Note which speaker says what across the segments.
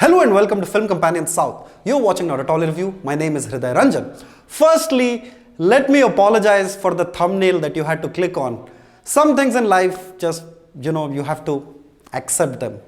Speaker 1: Hello and welcome to Film Companion South. You're watching Not a Tall Review. My name is Hriday Ranjan. Firstly, let me apologize for the thumbnail that you had to click on. Some things in life just, you have to accept them.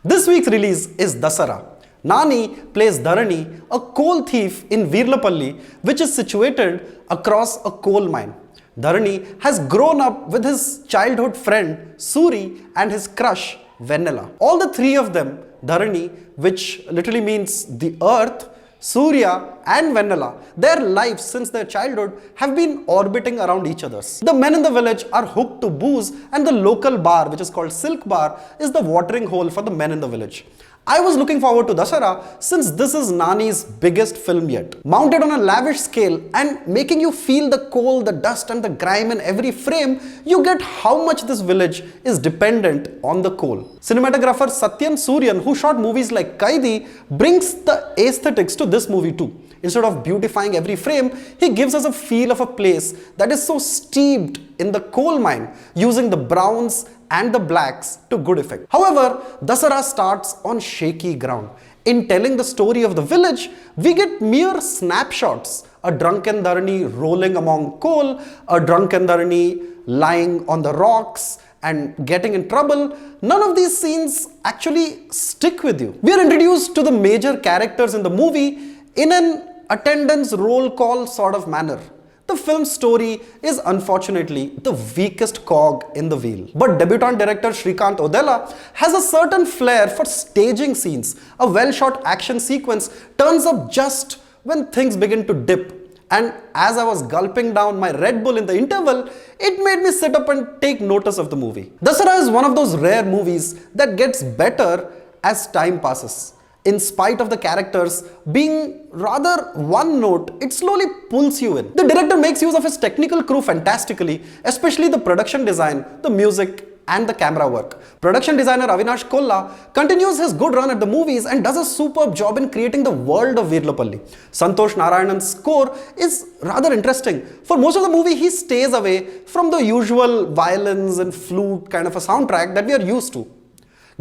Speaker 1: This week's release is Dasara. Nani plays Dharani, a coal thief in Virlapalli, which is situated across a coal mine. Dharani has grown up with his childhood friend Suri and his crush Vennela. All the three of them, Dharani, which literally means the earth, Surya and Vennela, their lives since their childhood have been orbiting around each other's. The men in the village are hooked to booze, and the local bar, which is called Silk Bar, is the watering hole for the men in the village. I was looking forward to Dasara since this is Nani's biggest film yet. Mounted on a lavish scale and making you feel the coal, the dust and the grime in every frame, you get how much this village is dependent on the coal. Cinematographer Satyan Suryan, who shot movies like Kaidi, brings the aesthetics to this movie too. Instead of beautifying every frame, he gives us a feel of a place that is so steeped in the coal mine, using the browns and the blacks to good effect. However, Dasara starts on shaky ground. In telling the story of the village, we get mere snapshots. A drunken Dharani rolling among coal, a drunken Dharani lying on the rocks and getting in trouble. None of these scenes actually stick with you. We are introduced to the major characters in the movie in an attendance roll call sort of manner. The film's story is unfortunately the weakest cog in the wheel. But debutant director Srikanth Odella has a certain flair for staging scenes. A well-shot action sequence turns up just when things begin to dip. And as I was gulping down my Red Bull in the interval, it made me sit up and take notice of the movie. Dasara is one of those rare movies that gets better as time passes. In spite of the characters being rather one note, it slowly pulls you in. The director makes use of his technical crew fantastically, especially the production design, the music and the camera work. Production designer Avinash Kolla continues his good run at the movies and does a superb job in creating the world of Virlapalli. Santosh Narayanan's score is rather interesting. For most of the movie, he stays away from the usual violins and flute kind of a soundtrack that we are used to.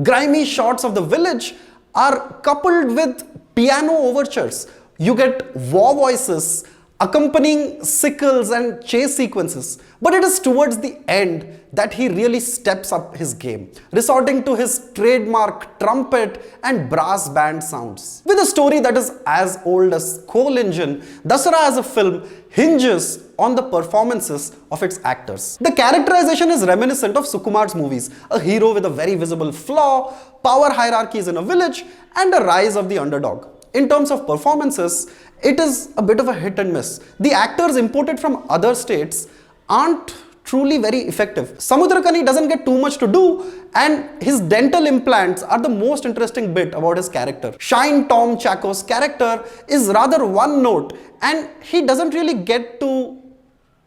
Speaker 1: Grimy shots of the village are coupled with piano overtures. You get war voices accompanying sickles and chase sequences. But it is towards the end that he really steps up his game, resorting to his trademark trumpet and brass band sounds. With a story that is as old as Coal Engine, Dasara as a film hinges on the performances of its actors. The characterization is reminiscent of Sukumar's movies, a hero with a very visible flaw, power hierarchies in a village, and a rise of the underdog. In terms of performances, it is a bit of a hit and miss. The actors imported from other states aren't truly very effective. Samudrakani doesn't get too much to do, and his dental implants are the most interesting bit about his character. Shine Tom Chacko's character is rather one note, and he doesn't really get to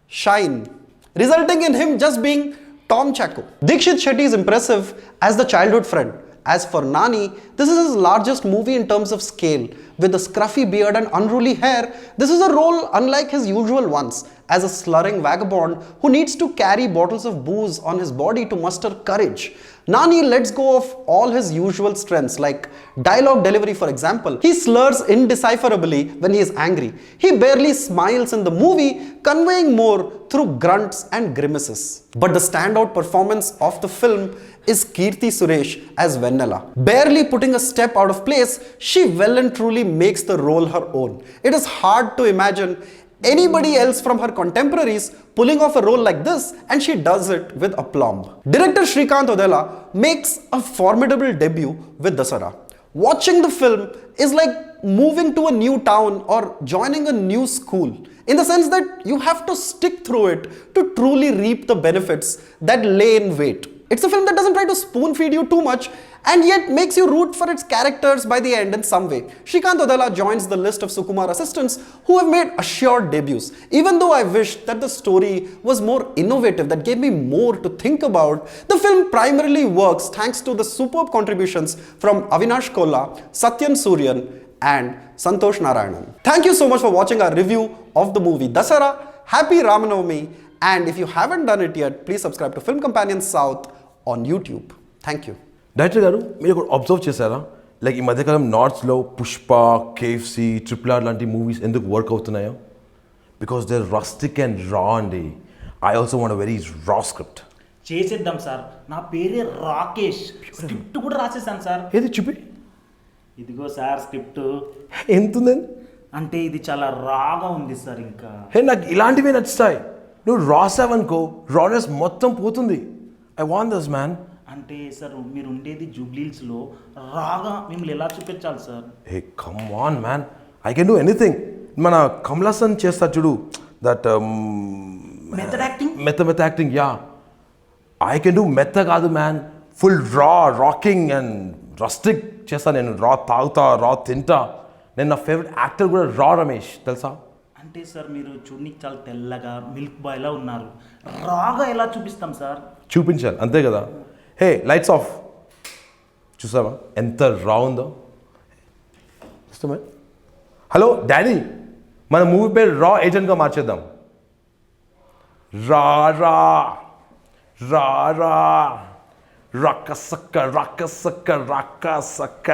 Speaker 1: shine, resulting in him just being Tom Chacko. Dheekshith Shetty is impressive as the childhood friend. As for Nani, this is his largest movie in terms of scale. With a scruffy beard and unruly hair, this is a role unlike his usual ones, as a slurring vagabond who needs to carry bottles of booze on his body to muster courage. Nani lets go of all his usual strengths, like dialogue delivery for example. He slurs indecipherably when he is angry. He barely smiles in the movie, conveying more through grunts and grimaces. But the standout performance of the film is Keerthy Suresh as Vennela. Barely putting a step out of place, she well and truly makes the role her own. It is hard to imagine anybody else from her contemporaries pulling off a role like this, and she does it with aplomb. Director Srikanth Odella makes a formidable debut with Dasara. Watching the film is like moving to a new town or joining a new school, in the sense that you have to stick through it to truly reap the benefits that lay in wait. It's a film that doesn't try to spoon feed you too much and yet makes you root for its characters by the end in some way. Srikanth Odella joins the list of Sukumar assistants who have made assured debuts. Even though I wished that the story was more innovative, that gave me more to think about, the film primarily works thanks to the superb contributions from Avinash Kolla, Satyan Suryan and Santosh Narayanan. Thank you so much for watching our review of the movie Dasara. Happy Ramanavami, and if you haven't done it yet, please subscribe to Film Companion South on YouTube. Thank you.
Speaker 2: Director గారు మీరు ఒకటి observe చేశారా, like ఈ మధ్యకాలం నార్త్లో Pushpa, KFC, RRR లాంటి movies ఎందుకు work అవుతున్నాయో? Because they rustic and raw అండి. I also want a very raw script.
Speaker 3: చేసేద్దాం సార్. నా పేరే రాకేష్. స్క్రిప్ట్ కూడా రాసేసాను సార్.
Speaker 2: ఏది చూపి.
Speaker 3: ఇదిగో సార్ స్క్రిప్ట్.
Speaker 2: ఎంతుందని?
Speaker 3: అంటే ఇది చాలా రాగా ఉంది సార్. ఇంకా
Speaker 2: నాకు ఇలాంటివే నచ్చుతాయి. నువ్వు రాసావనుకో రానెస్ మొత్తం పోతుంది. I want this man.
Speaker 3: అంటే సార్ మీరు ఉండేది జూబ్లీహిల్స్లో, రాగా మిమ్మల్ని ఎలా చూపించాలి sir?
Speaker 2: Hey come on man, I can do anything. మన కమల్ హాసన్ చేస్తా చూడు, that
Speaker 3: method acting.
Speaker 2: Method acting, yeah. I can do మెథ కాదు man, full rocking and rustic చేస్తా నేను. రా తాగుతా, రా తింటా. నేను నా ఫేవరెట్ యాక్టర్ కూడా రమేష్, తెలుసా?
Speaker 3: అంటే సార్ మీరు చూడనికి చాలా తెల్లగా మిల్క్ బాయ్లా ఉన్నారు. రాగా ఎలా చూపిస్తాం సార్?
Speaker 2: చూపించాలి, అంతే కదా. హే లైట్స్ ఆఫ్. చూసావా ఎంత రా ఉందో? హలో డాడీ, మన మూవీ పేరు రా ఏజెంట్గా మార్చేద్దాం. రా రా రా రా రక్క సక్క రక్క సక్క రక్క సక్క.